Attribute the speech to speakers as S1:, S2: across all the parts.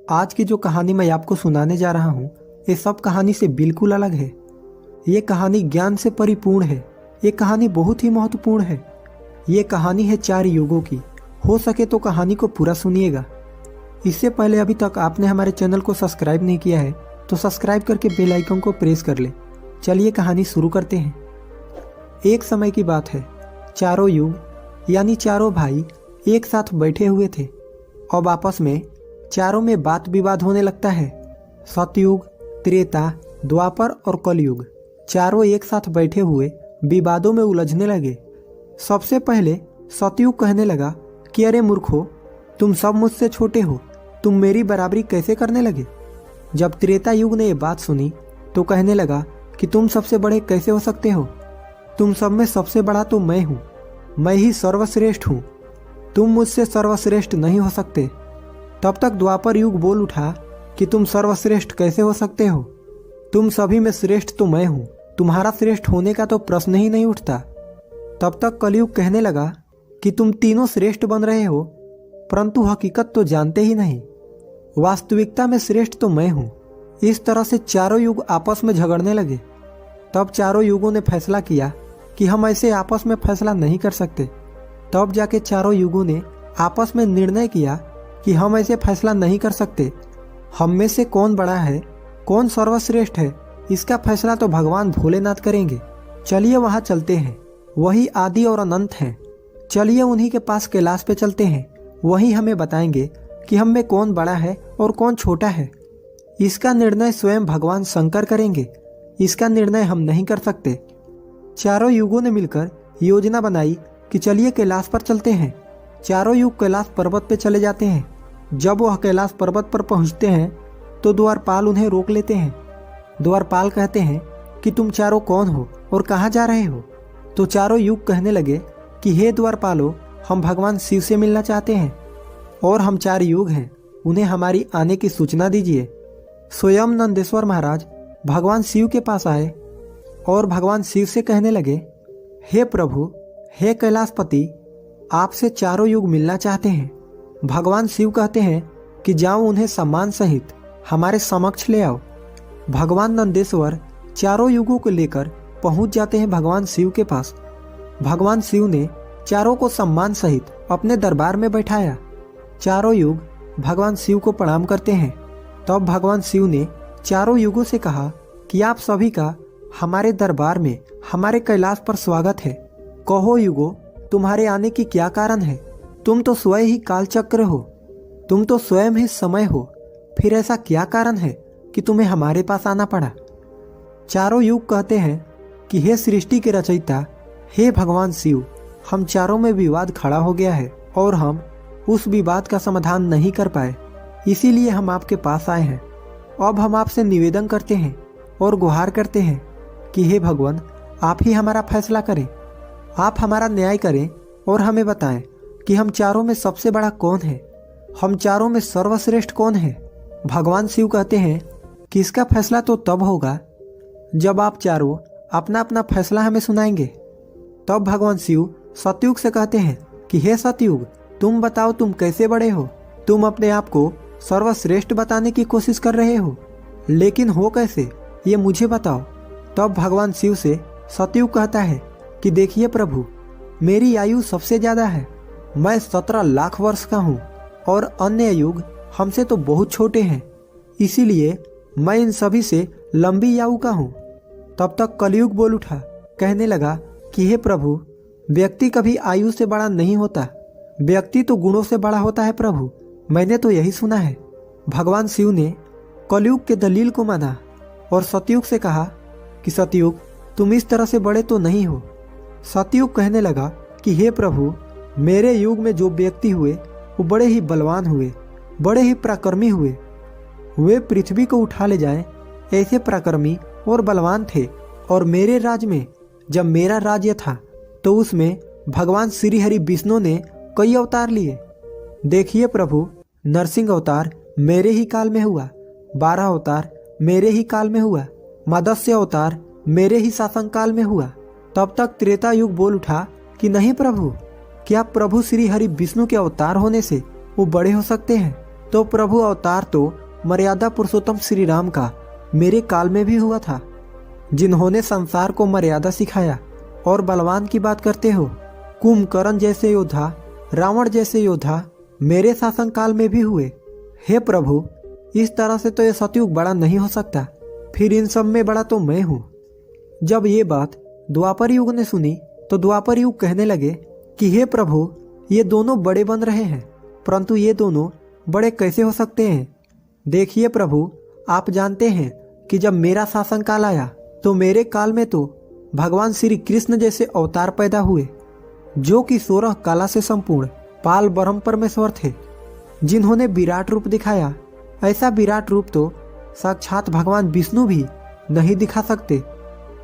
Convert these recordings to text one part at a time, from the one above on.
S1: आज की जो कहानी मैं आपको सुनाने जा रहा हूँ ये सब कहानी से बिल्कुल अलग है। ये कहानी ज्ञान से परिपूर्ण है। ये कहानी बहुत ही महत्वपूर्ण है। ये कहानी है 4 युगों की। हो सके तो कहानी को पूरा सुनिएगा। इससे पहले अभी तक आपने हमारे चैनल को सब्सक्राइब नहीं किया है तो सब्सक्राइब करके बेल आइकन को प्रेस कर ले। चलिए कहानी शुरू करते हैं। एक समय की बात है, चारों युग यानी चारों भाई एक साथ बैठे हुए थे। अब आपस में चारों में बात विवाद होने लगता है। सतयुग, त्रेता, द्वापर और कलयुग चारों एक साथ बैठे हुए विवादों में उलझने लगे। सबसे पहले सतयुग कहने लगा कि अरे मूर्खो, तुम सब मुझसे छोटे हो, तुम मेरी बराबरी कैसे करने लगे। जब त्रेता युग ने ये बात सुनी तो कहने लगा कि तुम सबसे बड़े कैसे हो सकते हो, तुम सब में सबसे बड़ा तो मैं हूँ, मैं ही सर्वश्रेष्ठ हूँ, तुम मुझसे सर्वश्रेष्ठ नहीं हो सकते। तब तक द्वापर युग बोल उठा कि तुम सर्वश्रेष्ठ कैसे हो सकते हो, तुम सभी में श्रेष्ठ तो मैं हूँ, तुम्हारा श्रेष्ठ होने का तो प्रश्न ही नहीं उठता। तब तक कलयुग कहने लगा कि तुम तीनों श्रेष्ठ बन रहे हो परंतु हकीकत तो जानते ही नहीं, वास्तविकता में श्रेष्ठ तो मैं हूँ। इस तरह से चारों युग आपस में झगड़ने लगे। तब चारों युगों ने फैसला किया कि हम ऐसे आपस में फैसला नहीं कर सकते। तब जाके चारों युगों ने आपस में निर्णय किया कि हम ऐसे फैसला नहीं कर सकते। हम में से कौन बड़ा है, कौन सर्वश्रेष्ठ है, इसका फैसला तो भगवान भोलेनाथ करेंगे। चलिए वहां चलते हैं, वही आदि और अनंत हैं। चलिए उन्हीं के पास कैलाश पे चलते हैं, वही हमें बताएंगे कि हम में कौन बड़ा है और कौन छोटा है। इसका निर्णय स्वयं भगवान शंकर करेंगे, इसका निर्णय हम नहीं कर सकते। चारों युगों ने मिलकर योजना बनाई कि चलिए कैलाश पर चलते हैं। चारों युग कैलाश पर्वत पे चले जाते हैं। जब वह कैलाश पर्वत पर पहुंचते हैं तो द्वारपाल उन्हें रोक लेते हैं। द्वारपाल कहते हैं कि तुम चारों कौन हो और कहाँ जा रहे हो। तो चारों युग कहने लगे कि हे द्वारपालो, हम भगवान शिव से मिलना चाहते हैं और हम 4 युग हैं, उन्हें हमारी आने की सूचना दीजिए। स्वयं नंदेश्वर महाराज भगवान शिव के पास आए और भगवान शिव से कहने लगे, हे प्रभु, हे कैलाशपति, आपसे चारों युग मिलना चाहते हैं। भगवान शिव कहते हैं कि जाओ उन्हें सम्मान सहित हमारे समक्ष ले आओ। भगवान नंदेश्वर चारों युगों को लेकर पहुंच जाते हैं भगवान शिव के पास। भगवान शिव ने चारों को सम्मान सहित अपने दरबार में बैठाया। चारों युग भगवान शिव को प्रणाम करते हैं। तब भगवान शिव ने चारों युगों से कहा कि आप सभी का हमारे दरबार में, हमारे कैलाश पर स्वागत है। कहो युगो, तुम्हारे आने की क्या कारण है। तुम तो स्वयं ही कालचक्र हो, तुम तो स्वयं ही समय हो, फिर ऐसा क्या कारण है कि तुम्हें हमारे पास आना पड़ा। चारों युग कहते हैं कि हे सृष्टि के रचयिता, हे भगवान शिव, हम चारों में विवाद खड़ा हो गया है और हम उस विवाद का समाधान नहीं कर पाए, इसीलिए हम आपके पास आए हैं। अब हम आपसे निवेदन करते हैं और गुहार करते हैं कि हे भगवान, आप ही हमारा फैसला करें, आप हमारा न्याय करें और हमें बताएं कि हम चारों में सबसे बड़ा कौन है, हम चारों में सर्वश्रेष्ठ कौन है। भगवान शिव कहते हैं कि इसका फैसला तो तब होगा जब आप चारों अपना अपना फैसला हमें सुनाएंगे। तब भगवान शिव सतयुग से कहते हैं कि हे सतयुग, तुम बताओ तुम कैसे बड़े हो। तुम अपने आप को सर्वश्रेष्ठ बताने की कोशिश कर रहे हो, लेकिन हो कैसे, ये मुझे बताओ। तब भगवान शिव से सतयुग कहता है कि देखिए प्रभु, मेरी आयु सबसे ज्यादा है, मैं 17 लाख वर्ष का हूँ और अन्य युग हमसे तो बहुत छोटे हैं, इसीलिए मैं इन सभी से लंबी आयु का हूँ। तब तक कलयुग बोल उठा, कहने लगा कि हे प्रभु, व्यक्ति कभी आयु से बड़ा नहीं होता, व्यक्ति तो गुणों से बड़ा होता है प्रभु, मैंने तो यही सुना है। भगवान शिव ने कलयुग के दलील को माना और सतयुग से कहा कि सतयुग, तुम इस तरह से बड़े तो नहीं हो। सतयुग कहने लगा कि हे प्रभु, मेरे युग में जो व्यक्ति हुए वो बड़े ही बलवान हुए, बड़े ही पराक्रमी हुए, वे पृथ्वी को उठा ले जाएं ऐसे पराक्रमी और बलवान थे। और मेरे राज में, जब मेरा राज्य था तो उसमें भगवान श्री हरि विष्णु ने कई अवतार लिए। देखिए प्रभु, नरसिंह अवतार मेरे ही काल में हुआ, 12 अवतार मेरे ही काल में हुआ, मत्स्य अवतार मेरे ही शासन काल में हुआ। तब तक त्रेता युग बोल उठा कि नहीं प्रभु, क्या प्रभु श्री हरि विष्णु के अवतार होने से वो बड़े हो सकते हैं। तो प्रभु अवतार तो मर्यादा पुरुषोत्तम श्री राम का मेरे काल में भी हुआ था, जिन्होंने संसार को मर्यादा सिखाया। और बलवान की बात करते हो, कुंभकर्ण जैसे योद्धा, रावण जैसे योद्धा मेरे शासन काल में भी हुए। हे प्रभु, इस तरह से तो ये सतयुग बड़ा नहीं हो सकता, फिर इन सब में बड़ा तो मैं हूँ। जब ये बात द्वापर युग ने सुनी तो द्वापर युग कहने लगे कि हे प्रभु, ये दोनों बड़े बन रहे हैं, परंतु ये दोनों बड़े कैसे हो सकते हैं? देखिए प्रभु, आप जानते हैं कि जब मेरा शासन काल आया तो मेरे काल में तो भगवान श्री कृष्ण जैसे अवतार पैदा हुए, जो कि 16 कला से संपूर्ण पाल ब्रह्म परमेश्वर थे, जिन्होंने विराट रूप दिखाया। ऐसा विराट रूप तो साक्षात भगवान विष्णु भी नहीं दिखा सकते।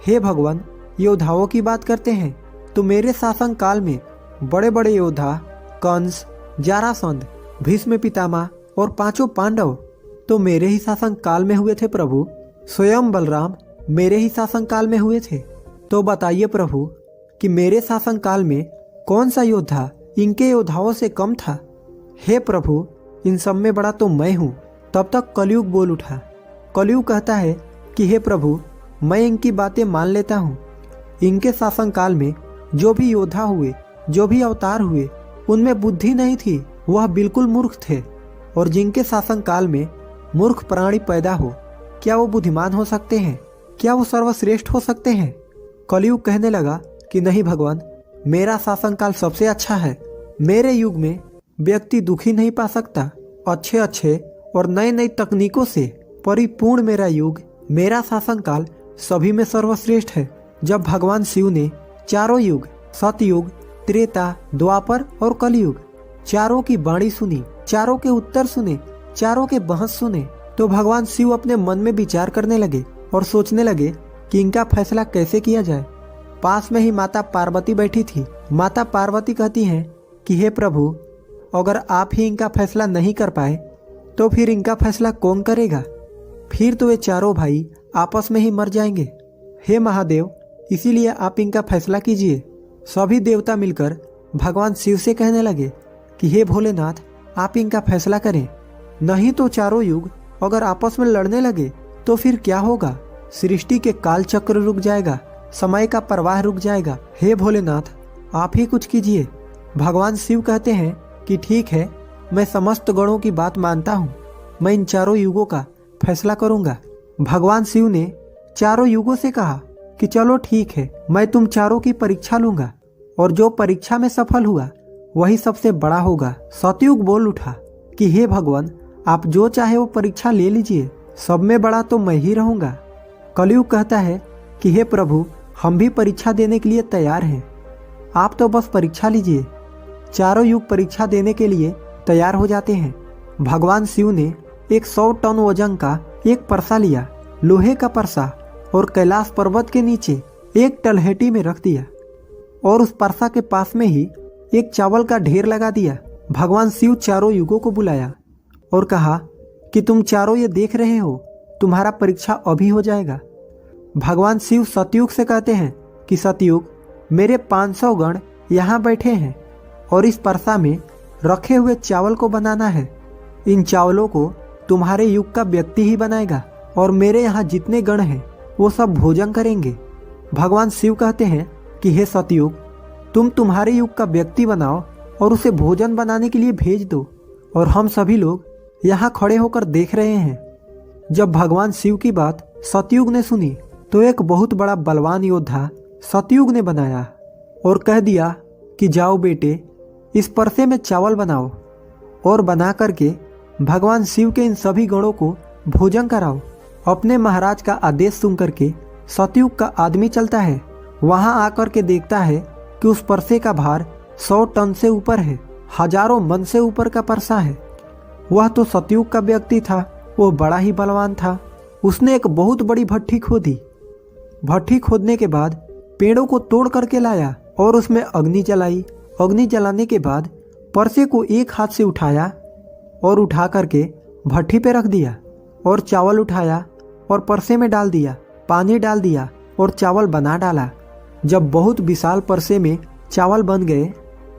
S1: हे भगवान, योद्धाओं की बात करते हैं तो मेरे शासन काल में बड़े बड़े योद्धा कंस, जरासंध, भीष्म पितामह और 5 पांडव तो मेरे ही शासन काल में हुए थे प्रभु। स्वयं बलराम मेरे ही शासन काल में हुए थे। तो बताइए प्रभु कि मेरे शासन काल में कौन सा योद्धा इनके योद्धाओं से कम था? हे प्रभु, इन सब में बड़ा तो मैं हूँ। तब तक कलयुग बोल उठा। कलयुग कहता है कि हे प्रभु, मैं इनकी बातें मान लेता हूँ। इनके शासन काल में जो भी योद्धा हुए, जो भी अवतार हुए, उनमें बुद्धि नहीं थी, वह बिल्कुल मूर्ख थे। और जिनके शासन काल में मूर्ख प्राणी पैदा हो, क्या वो बुद्धिमान हो सकते हैं? क्या वो सर्वश्रेष्ठ हो सकते हैं? कलयुग कहने लगा कि नहीं भगवान, मेरा शासन काल सबसे अच्छा है। मेरे युग में व्यक्ति दुखी नहीं पा सकता। अच्छे अच्छे और नई नई तकनीकों से परिपूर्ण मेरा युग, मेरा शासन काल सभी में सर्वश्रेष्ठ है। जब भगवान शिव ने चारों युग, सतयुग, त्रेता, द्वापर और कलयुग, चारों की वाणी सुनी, चारों के उत्तर सुने, चारों के बहस सुने, तो भगवान शिव अपने मन में विचार करने लगे और सोचने लगे कि इनका फैसला कैसे किया जाए। पास में ही माता पार्वती बैठी थी। माता पार्वती कहती हैं कि हे प्रभु, अगर आप ही इनका फैसला नहीं कर पाए तो फिर इनका फैसला कौन करेगा? फिर तो ये चारों भाई आपस में ही मर जाएंगे। हे महादेव, इसीलिए आप इनका फैसला कीजिए। सभी देवता मिलकर भगवान शिव से कहने लगे कि हे भोलेनाथ, आप इनका फैसला करें, नहीं तो चारों युग अगर आपस में लड़ने लगे तो फिर क्या होगा? सृष्टि के काल चक्र रुक जाएगा, समय का प्रवाह रुक जाएगा। हे भोलेनाथ, आप ही कुछ कीजिए। भगवान शिव कहते हैं कि ठीक है, मैं समस्त गणों की बात मानता हूँ, मैं इन चारों युगों का फैसला करूंगा। भगवान शिव ने चारों युगों से कहा कि चलो ठीक है, मैं तुम चारों की परीक्षा लूंगा और जो परीक्षा में सफल हुआ वही सबसे बड़ा होगा। सतयुग बोल उठा कि हे भगवान, आप जो चाहे वो परीक्षा ले लीजिए, सब में बड़ा तो मैं ही रहूंगा। कलयुग कहता है कि हे प्रभु, हम भी परीक्षा देने के लिए तैयार हैं, आप तो बस परीक्षा लीजिए। चारों युग परीक्षा देने के लिए तैयार हो जाते हैं। भगवान शिव ने एक 100 टन वजन का एक परसा लिया, लोहे का परसा, और कैलाश पर्वत के नीचे एक तलहटी में रख दिया और उस परसा के पास में ही एक चावल का ढेर लगा दिया। भगवान शिव चारों युगों को बुलाया और कहा कि तुम चारों ये देख रहे हो, तुम्हारा परीक्षा अभी हो जाएगा। भगवान शिव सतयुग से कहते हैं कि सतयुग, मेरे 500 गण यहाँ बैठे हैं और इस परसा में रखे हुए चावल को बनाना है। इन चावलों को तुम्हारे युग का व्यक्ति ही बनाएगा और मेरे यहाँ जितने गण हैं वो सब भोजन करेंगे। भगवान शिव कहते हैं कि हे सतयुग, तुम तुम्हारे युग का व्यक्ति बनाओ और उसे भोजन बनाने के लिए भेज दो, और हम सभी लोग यहाँ खड़े होकर देख रहे हैं। जब भगवान शिव की बात सतयुग ने सुनी तो एक बहुत बड़ा बलवान योद्धा सतयुग ने बनाया और कह दिया कि जाओ बेटे, इस परसे में चावल बनाओ और बना करके भगवान शिव के इन सभी गणों को भोजन कराओ। अपने महाराज का आदेश सुन करके सतयुग का आदमी चलता है, वहां आकर के देखता है कि उस परसे का भार 100 टन से ऊपर है, हजारों मन से ऊपर का परसा है। वह तो सतयुग का व्यक्ति था, वो बड़ा ही बलवान था। उसने एक बहुत बड़ी भट्ठी खोदी। भट्ठी खोदने के बाद पेड़ों को तोड़ करके लाया और उसमें अग्नि जलाई। अग्नि जलाने के बाद परसे को एक हाथ से उठाया और उठा करके भट्ठी पे रख दिया और चावल उठाया और परसे में डाल दिया, पानी डाल दिया और चावल बना डाला। जब बहुत विशाल परसे में चावल बन गए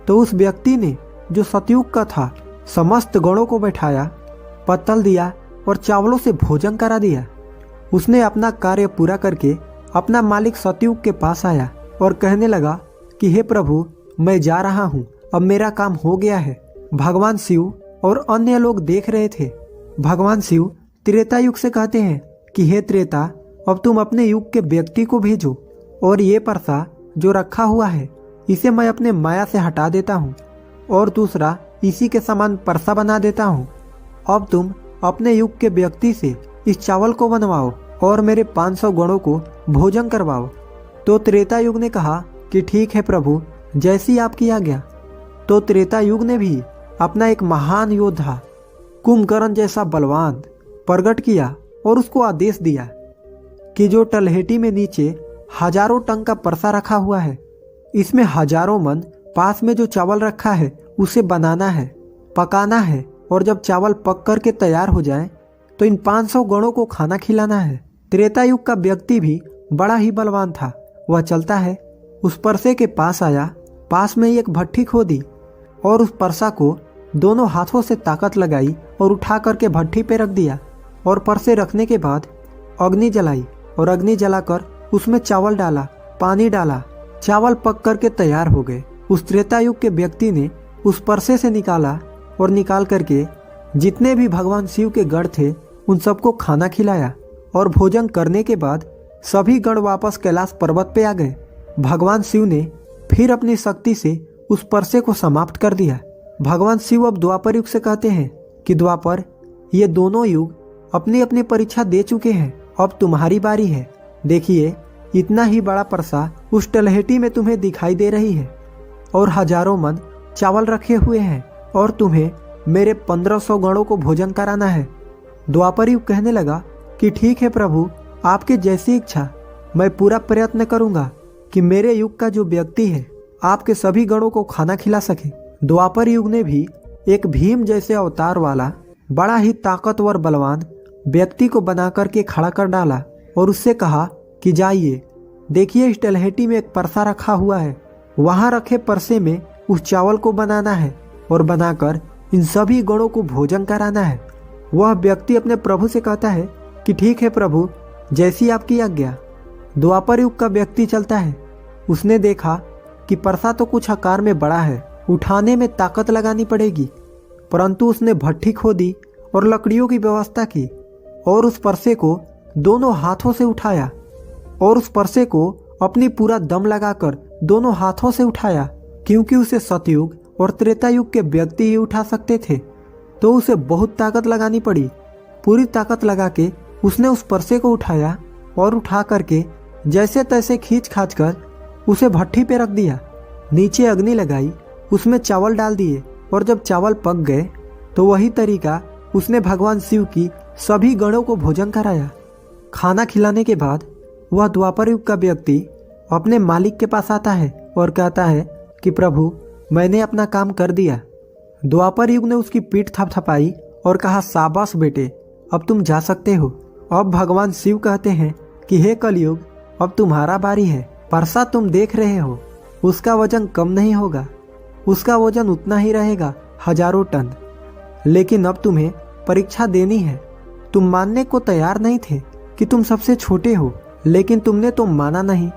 S1: तो उस व्यक्ति ने, जो सतयुग का था, समस्त गणों को बैठाया पत्तल दिया और चावलों से भोजन करा दिया। उसने अपना कार्य पूरा करके अपना मालिक सतयुग के पास आया और कहने लगा कि हे प्रभु, मैं जा रहा हूँ, अब मेरा काम हो गया है। भगवान शिव और अन्य लोग देख रहे थे। भगवान शिव त्रेता युग से कहते हैं कि हे त्रेता, अब तुम अपने युग के व्यक्ति को भेजो और ये परसा जो रखा हुआ है इसे मैं अपने माया से हटा देता हूँ और दूसरा इसी के समान परसा बना देता हूँ। अब तुम अपने युग के व्यक्ति से इस चावल को बनवाओ और मेरे 500 गणों को भोजन करवाओ। तो त्रेता युग ने कहा कि ठीक है प्रभु, जैसी आपकी आज्ञा। तो त्रेता युग ने भी अपना एक महान योद्धा कुंभकर्ण जैसा बलवान प्रकट किया और उसको आदेश दिया कि जो तलहेटी में नीचे हजारों टन का परसा रखा हुआ है, इसमें हजारों मन पास में जो चावल रखा है उसे बनाना है, पकाना है और जब चावल पक कर के तैयार हो जाए तो इन 500 गणों को खाना खिलाना है। त्रेता युग का व्यक्ति भी बड़ा ही बलवान था। वह चलता है, उस परसे के पास आया, पास में ही एक भट्ठी खोदी और उस परसा को दोनों हाथों से ताकत लगाई और उठा करके भट्ठी पे रख दिया और परसे रखने के बाद अग्नि जलाई और अग्नि जलाकर उसमें चावल डाला, पानी डाला, चावल पक करके तैयार हो गए। उस त्रेता युग के व्यक्ति ने उस परसे से निकाला और निकाल करके जितने भी भगवान शिव के गण थे उन सबको खाना खिलाया और भोजन करने के बाद सभी गण वापस कैलाश पर्वत पे आ गए। भगवान शिव ने फिर अपनी शक्ति से उस परसे को समाप्त कर दिया। भगवान शिव अब द्वापर युग से कहते हैं कि द्वापर, ये दोनों युग अपनी अपनी परीक्षा दे चुके हैं, अब तुम्हारी बारी है। देखिए, इतना ही बड़ा परसा उस तलहेटी में तुम्हें दिखाई दे रही है और हजारों मन चावल रखे हुए हैं और तुम्हें मेरे 1500 गणों को भोजन कराना है। द्वापर युग कहने लगा कि ठीक है प्रभु, आपके जैसी इच्छा, मैं पूरा प्रयत्न करूंगा कि मेरे युग का जो व्यक्ति है आपके सभी गणों को खाना खिला सके। द्वापर युग ने भी एक भीम जैसे अवतार वाला बड़ा ही ताकतवर बलवान व्यक्ति को बना करके खड़ा कर डाला और उससे कहा कि जाइए, देखिए इस तलहेटी में एक परसा रखा हुआ है, वहां रखे परसे में उस चावल को बनाना है और बनाकर इन सभी गणों को भोजन कराना है। वह व्यक्ति अपने प्रभु से कहता है कि ठीक है प्रभु, जैसी आपकी आज्ञा। द्वापर युग का व्यक्ति चलता है। उसने देखा कि परसा तो कुछ आकार में बड़ा है, उठाने में ताकत लगानी पड़ेगी, परंतु उसने भट्ठी खोदी और लकड़ियों की व्यवस्था की और उस परसे को दोनों हाथों से उठाया और उस परसे को अपनी पूरा दम लगाकर दोनों हाथों से उठाया, क्योंकि उसे सतयुग और त्रेता युग के व्यक्ति ही उठा सकते थे, तो उसे बहुत ताकत लगानी पड़ी। पूरी ताकत लगा के उसने उस परसे को उठाया और उठा करके जैसे तैसे खींच खाच कर उसे भट्ठी पे रख दिया। नीचे अग्नि लगाई, उसमें चावल डाल दिए और जब चावल पक गए तो वही तरीका उसने भगवान शिव की सभी गणों को भोजन कराया। खाना खिलाने के बाद वह द्वापर युग का व्यक्ति अपने मालिक के पास आता है और कहता है कि प्रभु, मैंने अपना काम कर दिया। द्वापर युग ने उसकी पीठ थपथपाई और कहा, शाबाश बेटे, अब तुम जा सकते हो। अब भगवान शिव कहते हैं कि हे कलयुग, अब तुम्हारा बारी है। परसा तुम देख रहे हो, उसका वजन कम नहीं होगा, उसका वजन उतना ही रहेगा, हजारों टन। लेकिन अब तुम्हें परीक्षा देनी है। तुम मानने को तैयार नहीं थे कि तुम सबसे छोटे हो, लेकिन तुमने तो माना नहीं।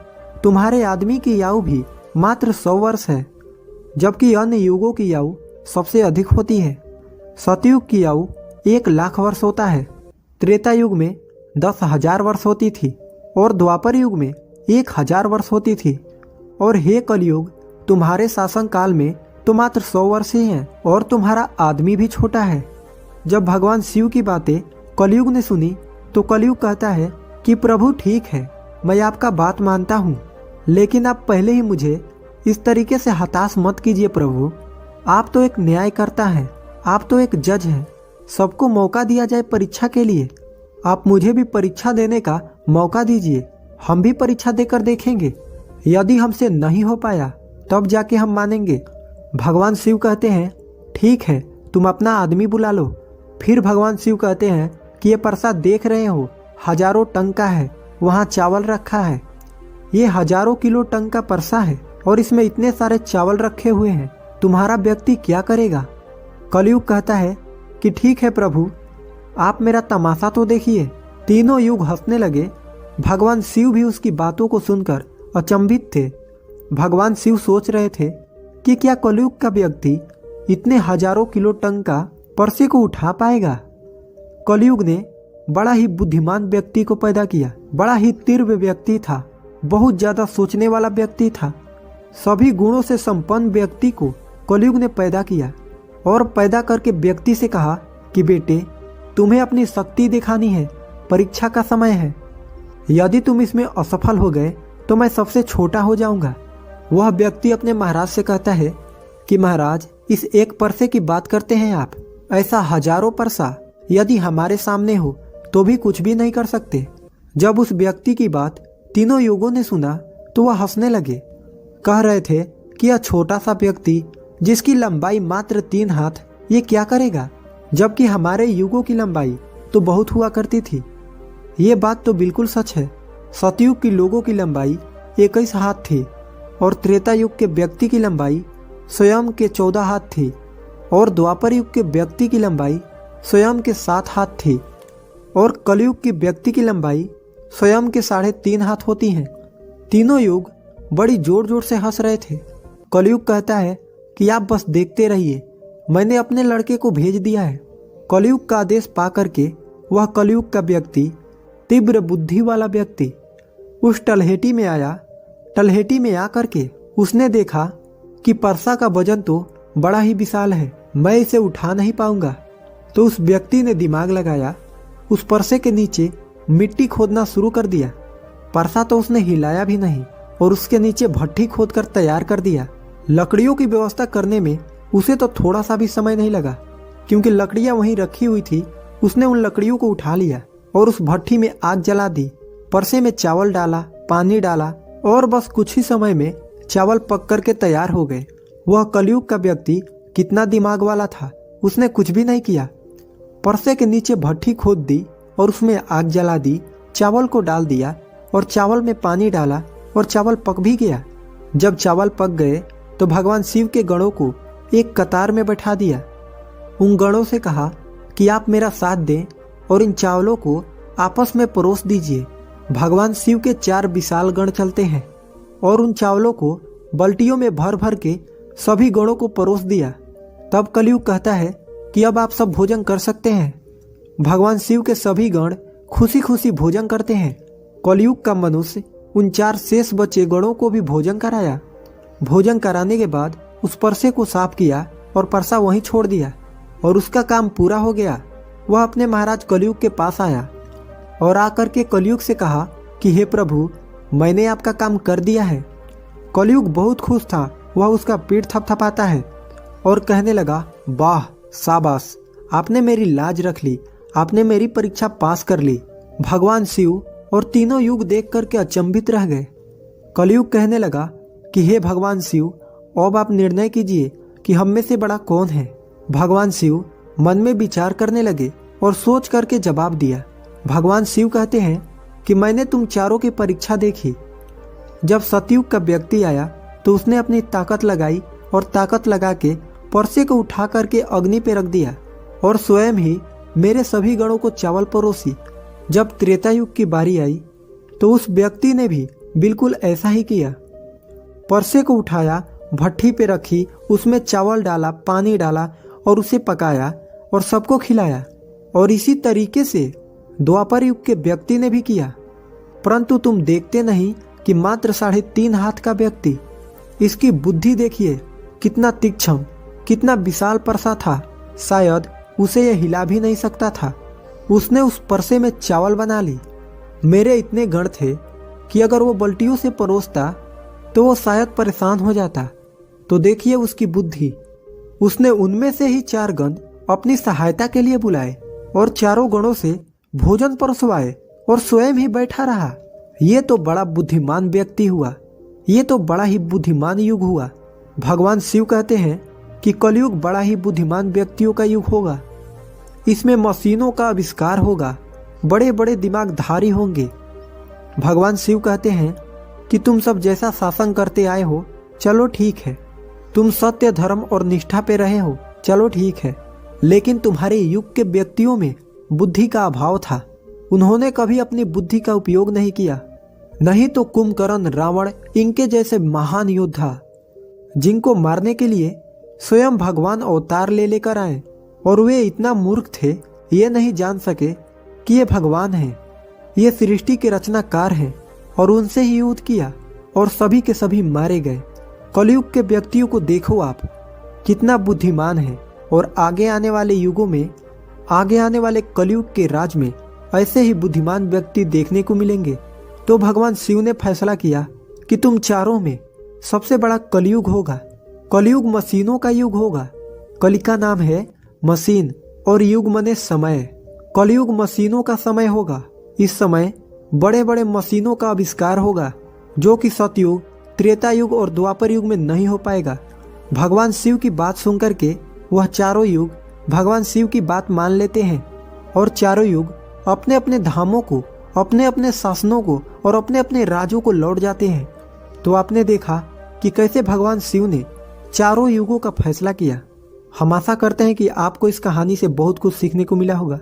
S1: तुम्हारे आदमी की आयु भी मात्र 100 वर्ष है, जबकि अन्य युगों की आयु सबसे अधिक होती है। सतयुग की आयु 1,00,000 वर्ष होता है, त्रेता युग में 10,000 वर्ष होती थी और द्वापर युग में 1,000 वर्ष होती थी। और हे कलयुग, तुम्हारे शासन काल में तो मात्र 100 वर्ष ही हैं और तुम्हारा आदमी भी छोटा है। जब भगवान शिव की बातें कलयुग ने सुनी तो कलयुग कहता है कि प्रभु ठीक है, मैं आपका बात मानता हूँ, लेकिन आप पहले ही मुझे इस तरीके से हताश मत कीजिए प्रभु। आप तो एक न्यायकर्ता हैं, आप तो एक जज हैं। सबको मौका दिया जाए परीक्षा के लिए, आप मुझे भी परीक्षा देने का मौका दीजिए। हम भी परीक्षा देकर देखेंगे, यदि हमसे नहीं हो पाया तब जाके हम मानेंगे। भगवान शिव कहते हैं ठीक है, तुम अपना आदमी बुला लो। फिर भगवान शिव कहते हैं कि ये परसा देख रहे हो, हजारों टन का है, वहाँ चावल रखा है। ये हजारों किलो टन का परसा है और इसमें इतने सारे चावल रखे हुए हैं, तुम्हारा व्यक्ति क्या करेगा? कलयुग कहता है कि ठीक है प्रभु, आप मेरा तमाशा तो देखिए। तीनों युग हंसने लगे। भगवान शिव भी उसकी बातों को सुनकर अचंभित थे। भगवान शिव सोच रहे थे कि क्या कलयुग का व्यक्ति इतने हजारों किलो टन का परसे को उठा पाएगा। कलयुग ने बड़ा ही बुद्धिमान व्यक्ति को पैदा किया। बड़ा ही तीव्र व्यक्ति था, बहुत ज्यादा सोचने वाला व्यक्ति था। सभी गुणों से संपन्न व्यक्ति को कलयुग ने पैदा किया और पैदा करके व्यक्ति से कहा कि बेटे, तुम्हें अपनी शक्ति दिखानी है, परीक्षा का समय है। यदि तुम इसमें असफल हो गए तो मैं सबसे छोटा हो जाऊंगा। वह व्यक्ति अपने महाराज से कहता है कि महाराज, इस एक परसे की बात करते हैं आप? ऐसा हजारों परसा यदि हमारे सामने हो तो भी कुछ भी नहीं कर सकते। जब उस व्यक्ति की बात तीनों युगों ने सुना तो वह हंसने लगे। कह रहे थे कि यह छोटा सा व्यक्ति जिसकी लंबाई मात्र 3 हाथ, ये क्या करेगा, जबकि हमारे युगों की लंबाई तो बहुत हुआ करती थी। ये बात तो बिल्कुल सच है। सतयुग के लोगों की लंबाई 21 हाथ थी और त्रेता युग के व्यक्ति की लंबाई स्वयं के 14 हाथ थी और द्वापर युग के व्यक्ति की लंबाई स्वयं के 7 हाथ थी और कलयुग के व्यक्ति की लंबाई स्वयं के 3.5 हाथ होती हैं। तीनों युग बड़ी जोर जोर से हंस रहे थे। कलयुग कहता है कि आप बस देखते रहिए, मैंने अपने लड़के को भेज दिया है। कलयुग का आदेश पा करके वह कलयुग का व्यक्ति, तीव्र बुद्धि वाला व्यक्ति, उस तलहेटी में आया। तलहेटी में आकर के उसने देखा कि परसा का वजन तो बड़ा ही विशाल है, मैं इसे उठा नहीं पाऊंगा। तो उस व्यक्ति ने दिमाग लगाया, उस परसे के नीचे मिट्टी खोदना शुरू कर दिया। परसा तो उसने हिलाया भी नहीं और उसके नीचे भट्ठी खोदकर तैयार कर दिया। लकड़ियों की व्यवस्था करने में उसे तो थोड़ा सा भी समय नहीं लगा, क्योंकि लकड़ियां वहीं रखी हुई थी। उसने उन लकड़ियों को उठा लिया और उस भट्ठी में आग जला दी। परसे में चावल डाला, पानी डाला और बस कुछ ही समय में चावल पक करके तैयार हो गए। वह कलयुग का व्यक्ति कितना दिमाग वाला था, उसने कुछ भी नहीं किया। परसे के नीचे भट्ठी खोद दी और उसमें आग जला दी, चावल को डाल दिया और चावल में पानी डाला और चावल पक भी गया। जब चावल पक गए तो भगवान शिव के गणों को एक कतार में बैठा दिया। उन गणों से कहा कि आप मेरा साथ दें और इन चावलों को आपस में परोस दीजिए। भगवान शिव के 4 विशाल गण चलते हैं और उन चावलों को बाल्टियों में भर भर के सभी गणों को परोस दिया। तब कलयुग कहता है कि अब आप सब भोजन कर सकते हैं। भगवान शिव के सभी गण खुशी खुशी भोजन करते हैं। कलयुग का मनुष्य उन 4 शेष बचे गणों को भी भोजन कराया। भोजन कराने के बाद उस परसे को साफ किया और परसा वहीं छोड़ दिया और उसका काम पूरा हो गया। वह अपने महाराज कलयुग के पास आया और आकर के कलयुग से कहा कि हे प्रभु, मैंने आपका काम कर दिया है। कलयुग बहुत खुश था। वह उसका पीठ थपथपाता है और कहने लगा, वाह शाबाश, आपने मेरी लाज रख ली, आपने मेरी परीक्षा पास कर ली। भगवान शिव और तीनों युग देख करके अचंभित रह गए। कलयुग कहने लगा कि हे भगवान शिव, अब आप निर्णय कीजिए कि हम में से बड़ा कौन है। भगवान शिव मन में विचार करने लगे और सोच करके जवाब दिया। भगवान शिव कहते हैं कि मैंने तुम चारों की परीक्षा देखी। जब सतयुग का व्यक्ति आया तो उसने अपनी ताकत लगाई और ताकत लगा के परसे को उठा करके अग्नि पे रख दिया और स्वयं ही मेरे सभी गणों को चावल परोसी। जब त्रेता युग की बारी आई तो उस व्यक्ति ने भी बिल्कुल ऐसा ही किया। परसे को उठाया, भट्ठी पे रखी, उसमें चावल डाला, पानी डाला और उसे पकाया और सबको खिलाया। और इसी तरीके से द्वापर युग के व्यक्ति ने भी किया। परंतु तुम देखते नहीं कि मात्र 3.5 हाथ का व्यक्ति, इसकी बुद्धि देखिए कितना तीक्ष्ण, कितना विशाल परसा था। शायद उसे यह हिला भी नहीं सकता था। उसने उस परसे में चावल बना ली। मेरे इतने गण थे कि अगर वो बाल्टियों से परोसता तो वो शायद परेशान हो जाता। तो देखिए उसकी बुद्धि। उसने उनमें से ही 4 गण अपनी सहायता के लिए बुलाए और चारों गणों से भोजन परोसवाए और स्वयं ही बैठा रहा। ये तो बड़ा बुद्धिमान व्यक्ति हुआ। ये तो बड़ा ही बुद्धिमान युग हुआ। भगवान शिव कहते हैं कि कलयुग बड़ा ही बुद्धिमान व्यक्तियों का युग होगा। इसमें मशीनों का आविष्कार होगा, बड़े बड़े दिमागधारी होंगे। भगवान शिव कहते हैं कि तुम सब जैसा शासन करते आए हो, चलो ठीक है। तुम सत्य, धर्म और निष्ठा पे रहे हो, चलो ठीक है। लेकिन तुम्हारे युग के व्यक्तियों में बुद्धि का अभाव था। उन्होंने कभी अपनी बुद्धि का उपयोग नहीं किया। नहीं तो कुंभकर्ण, रावण इनके जैसे महान योद्धा जिनको मारने के लिए स्वयं भगवान अवतार ले लेकर आए, और वे इतना मूर्ख थे ये नहीं जान सके कि ये भगवान हैं, ये सृष्टि के रचनाकार हैं, और उनसे ही युद्ध किया और सभी के सभी मारे गए। कलयुग के व्यक्तियों को देखो आप कितना बुद्धिमान है, और आगे आने वाले युगों में, आगे आने वाले कलयुग के राज में ऐसे ही बुद्धिमान व्यक्ति देखने को मिलेंगे। तो भगवान शिव ने फैसला किया कि तुम चारों में सबसे बड़ा कलयुग होगा। कलयुग मशीनों का युग होगा। कली का नाम है मशीन और युग मने समय। कलयुग मशीनों का समय होगा। इस समय बड़े बड़े मशीनों का आविष्कार होगा जो कि सतयुग, त्रेता युग और द्वापर युग में नहीं हो पाएगा। भगवान शिव की बात सुनकर के वह चारों युग भगवान शिव की बात मान लेते हैं और चारों युग अपने अपने धामों को, अपने अपने शासनों को और अपने अपने राज्यों को लौट जाते हैं। तो आपने देखा कि कैसे भगवान शिव ने चारों युगों का फैसला किया। हम आशा करते हैं कि आपको इस कहानी से बहुत कुछ सीखने को मिला होगा।